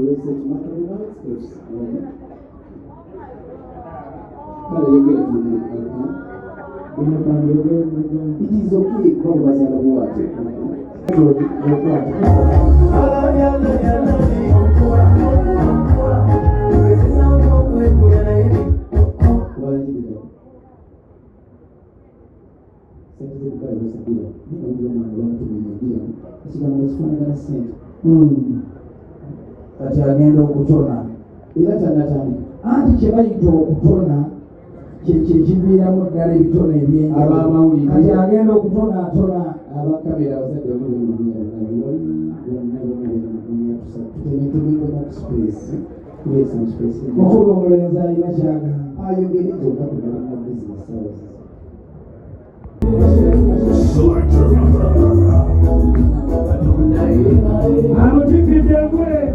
research materials. Kale yogera tundi it is okay kwa bazala wote. Kati agenda okutona era tanatandika anti kyebayita okutona kyekiviiramu ddala ebitone ebyenjawulo kati agenda okutona atona abakamera abazadde okuba omulenzi alina kyagamba ayogerizo okakugala business hours. I'm a